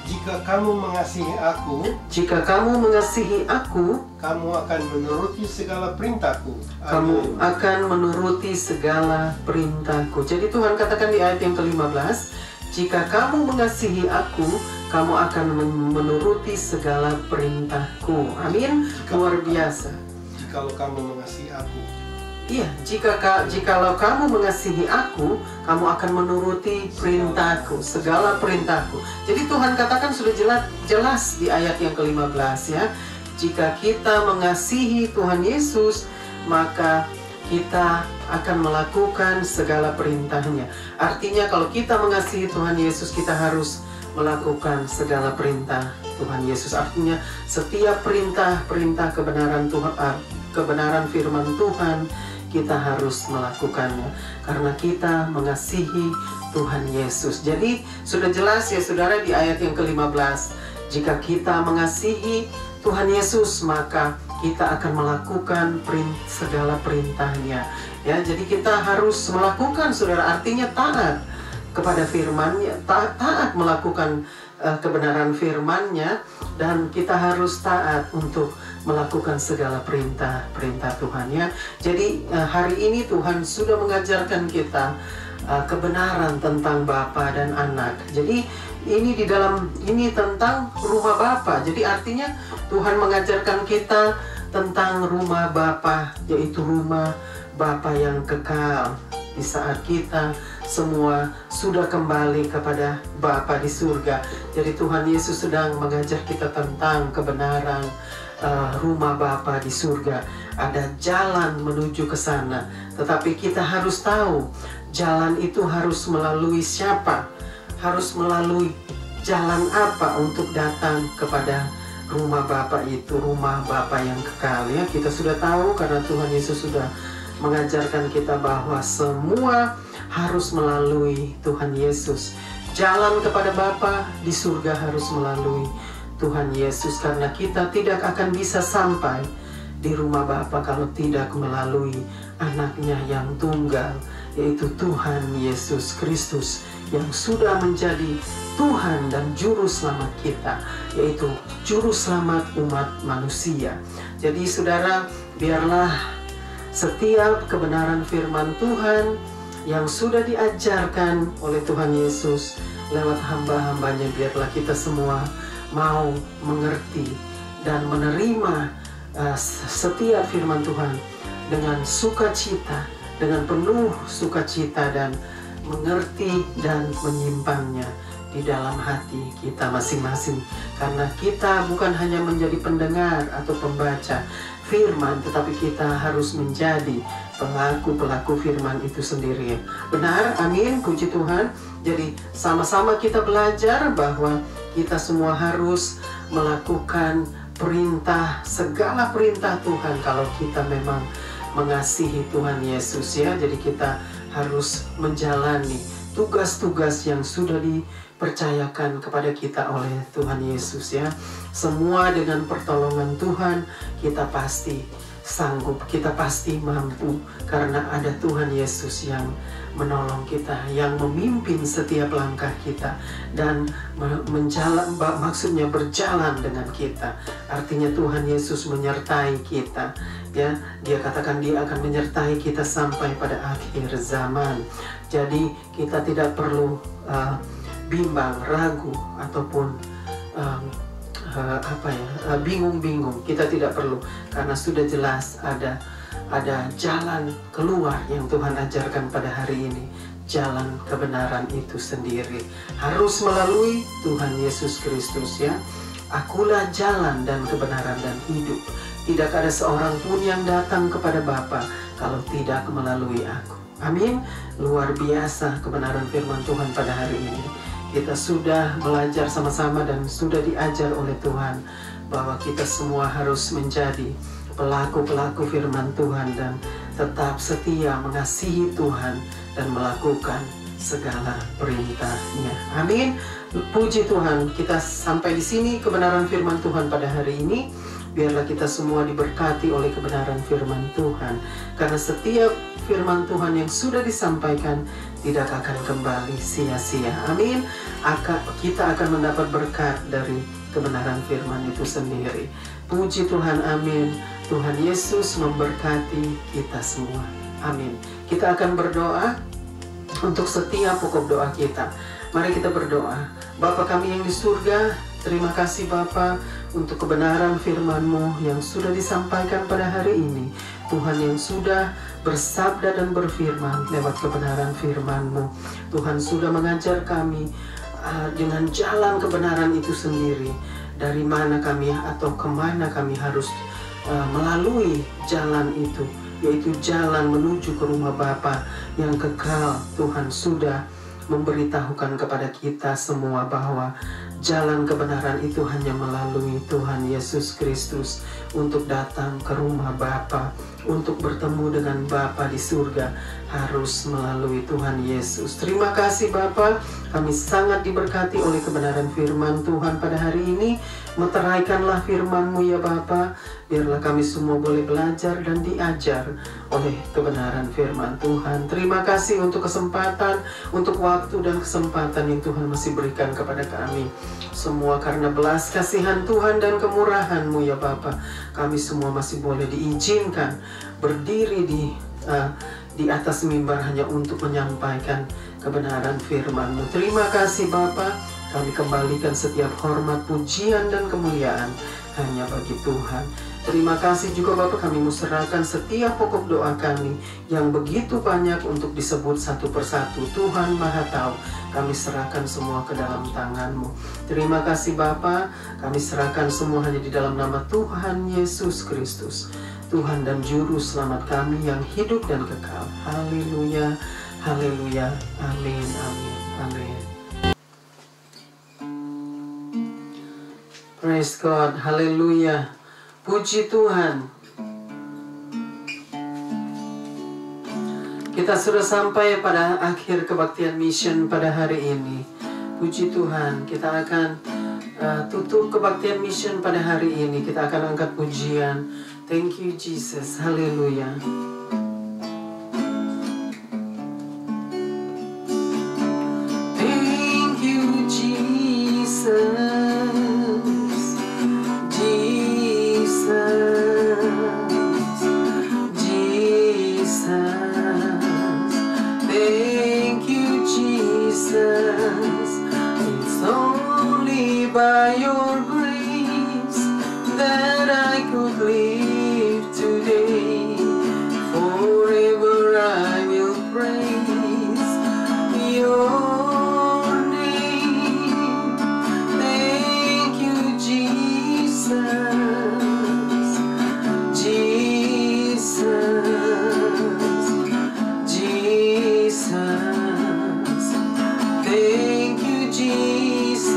Speaker 2: jika kamu mengasihi aku,
Speaker 1: Jika kamu mengasihi aku,
Speaker 2: kamu akan menuruti segala perintahku.
Speaker 1: kamu akan menuruti segala perintahku. Jadi Tuhan katakan di ayat yang ke-15, jika kamu mengasihi aku, kamu akan menuruti segala perintahku. Amin. Luar biasa.
Speaker 2: Jikalau kamu mengasihi aku,
Speaker 1: Iya, jikalau kamu mengasihi aku, kamu akan menuruti perintahku, segala perintahku. Jadi Tuhan katakan sudah jelas di ayat yang ke-15, ya. Jika kita mengasihi Tuhan Yesus, maka kita akan melakukan segala perintahnya. Artinya kalau kita mengasihi Tuhan Yesus, kita harus melakukan segala perintah Tuhan Yesus. Artinya setiap perintah kebenaran Tuhan, kebenaran firman Tuhan, kita harus melakukannya karena kita mengasihi Tuhan Yesus. Jadi sudah jelas, ya, saudara, di ayat yang ke-15, jika kita mengasihi Tuhan Yesus, maka kita akan melakukan segala perintahnya, ya. Jadi kita harus melakukan, saudara, artinya taat kepada firman-Nya, taat melakukan kebenaran firman-Nya, dan kita harus taat untuk melakukan segala perintah Tuhan, ya. Jadi hari ini Tuhan sudah mengajarkan kita kebenaran tentang Bapa dan Anak. Jadi ini tentang rumah Bapa. Jadi artinya Tuhan mengajarkan kita tentang rumah Bapa, yaitu rumah Bapa yang kekal. Di saat kita semua sudah kembali kepada Bapa di surga. Jadi Tuhan Yesus sedang mengajar kita tentang kebenaran rumah Bapa di surga. Ada jalan menuju ke sana, tetapi kita harus tahu jalan itu harus melalui siapa, harus melalui jalan apa untuk datang kepada rumah Bapa itu, rumah Bapa yang kekal, ya. Kita sudah tahu karena Tuhan Yesus sudah mengajarkan kita bahwa semua harus melalui Tuhan Yesus. Jalan kepada Bapa di surga harus melalui Tuhan Yesus, karena kita tidak akan bisa sampai di rumah Bapa kalau tidak melalui anaknya yang tunggal, yaitu Tuhan Yesus Kristus, yang sudah menjadi Tuhan dan Juru Selamat kita, yaitu Juru Selamat umat manusia. Jadi saudara, biarlah setiap kebenaran firman Tuhan yang sudah diajarkan oleh Tuhan Yesus lewat hamba-hambanya, biarlah kita semua mau mengerti dan menerima setiap firman Tuhan dengan sukacita, dengan penuh sukacita, dan mengerti dan menyimpannya di dalam hati kita masing-masing. Karena kita bukan hanya menjadi pendengar atau pembaca firman, tetapi kita harus menjadi pelaku-pelaku firman itu sendiri. Benar? Amin. Puji Tuhan. Jadi sama-sama kita belajar bahwa kita semua harus melakukan perintah, segala perintah Tuhan kalau kita memang mengasihi Tuhan Yesus, ya. Jadi kita harus menjalani tugas-tugas yang sudah dipercayakan kepada kita oleh Tuhan Yesus, ya. Semua dengan pertolongan Tuhan kita pasti sanggup, kita pasti mampu, karena ada Tuhan Yesus yang menolong kita, yang memimpin setiap langkah kita dan maksudnya berjalan dengan kita. Artinya Tuhan Yesus menyertai kita, ya. Dia katakan Dia akan menyertai kita sampai pada akhir zaman. Jadi kita tidak perlu bimbang, ragu, ataupun bingung-bingung. Kita tidak perlu, karena sudah jelas ada jalan keluar yang Tuhan ajarkan pada hari ini. Jalan kebenaran itu sendiri harus melalui Tuhan Yesus Kristus, ya. Akulah jalan dan kebenaran dan hidup. Tidak ada seorang pun yang datang kepada Bapa kalau tidak melalui aku. Amin. Luar biasa kebenaran firman Tuhan pada hari ini. Kita sudah belajar sama-sama dan sudah diajar oleh Tuhan bahwa kita semua harus menjadi pelaku-pelaku firman Tuhan dan tetap setia mengasihi Tuhan dan melakukan segala perintah-Nya. Amin. Puji Tuhan, kita sampai di sini kebenaran firman Tuhan pada hari ini. Biarlah kita semua diberkati oleh kebenaran firman Tuhan, karena setiap firman Tuhan yang sudah disampaikan tidak akan kembali sia-sia. Amin. Kita akan mendapat berkat dari kebenaran firman itu sendiri. Puji Tuhan. Amin. Tuhan Yesus memberkati kita semua. Amin. Kita akan berdoa untuk setiap pokok doa kita. Mari kita berdoa. Bapa kami yang di surga, terima kasih Bapa untuk kebenaran firman-Mu yang sudah disampaikan pada hari ini. Tuhan yang sudah bersabda dan berfirman lewat kebenaran firman-Mu. Tuhan sudah mengajar kami dengan jalan kebenaran itu sendiri. Dari mana kami atau kemana kami harus melalui jalan itu, yaitu jalan menuju ke rumah Bapa yang kekal. Tuhan sudah memberitahukan kepada kita semua bahwa jalan kebenaran itu hanya melalui Tuhan Yesus Kristus. Untuk datang ke rumah Bapa, untuk bertemu dengan Bapa di surga, harus melalui Tuhan Yesus. Terima kasih Bapa, kami sangat diberkati oleh kebenaran firman Tuhan pada hari ini. Meteraikanlah firman-Mu ya Bapa, biarlah kami semua boleh belajar dan diajar oleh kebenaran firman Tuhan. Terima kasih untuk kesempatan, untuk waktu dan kesempatan yang Tuhan masih berikan kepada kami. Semua karena belas kasihan Tuhan dan kemurahan-Mu ya Bapa, kami semua masih boleh diizinkan berdiri di atas mimbar hanya untuk menyampaikan kebenaran firman-Mu. Terima kasih Bapa, kami kembalikan setiap hormat, pujian, dan kemuliaan hanya bagi Tuhan. Terima kasih juga Bapak, kami serahkan setiap pokok doa kami yang begitu banyak untuk disebut satu persatu. Tuhan Maha Tahu, kami serahkan semua ke dalam tangan-Mu. Terima kasih Bapa, kami serahkan semua hanya di dalam nama Tuhan Yesus Kristus, Tuhan dan Juru Selamat kami yang hidup dan kekal. Haleluya, haleluya, amin, amin, amin. Praise God, haleluya. Puji Tuhan. Kita sudah sampai pada akhir kebaktian mission pada hari ini. Puji Tuhan, kita akan tutup kebaktian mission pada hari ini. Kita akan angkat pujian. Thank you Jesus. Haleluya. Thank you Jesus. Jesus. Jesus. Thank you Jesus. It's only by your grace that I could live today. Forever I will praise your name. Thank you, Jesus. Jesus. Jesus. Thank you, Jesus.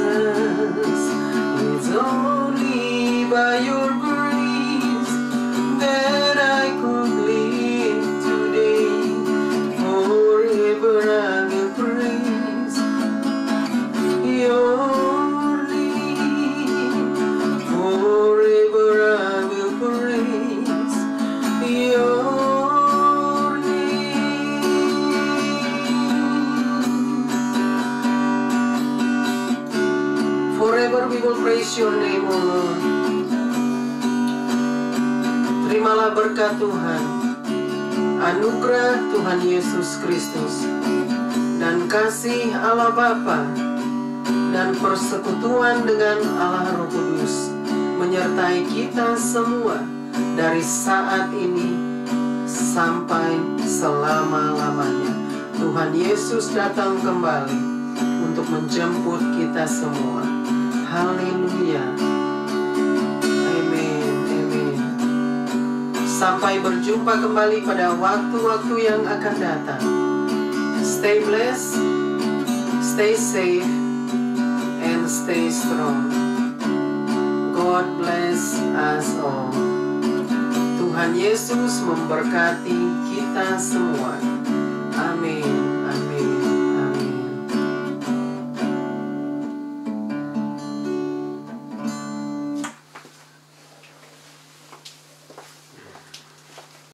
Speaker 1: It's only by your grace that I could live today. Forever I will praise your name. Forever I will praise your name. Forever we will praise your name, O Lord. Terimalah berkat Tuhan, anugerah Tuhan Yesus Kristus, dan kasih Allah Bapa, dan persekutuan dengan Allah Roh Kudus menyertai kita semua dari saat ini sampai selama-lamanya. Tuhan Yesus datang kembali untuk menjemput kita semua. Haleluya. Amin. Amin. Sampai berjumpa kembali pada waktu-waktu yang akan datang. Stay blessed, stay safe, and stay strong. God bless us all. Tuhan Yesus memberkati kita semua.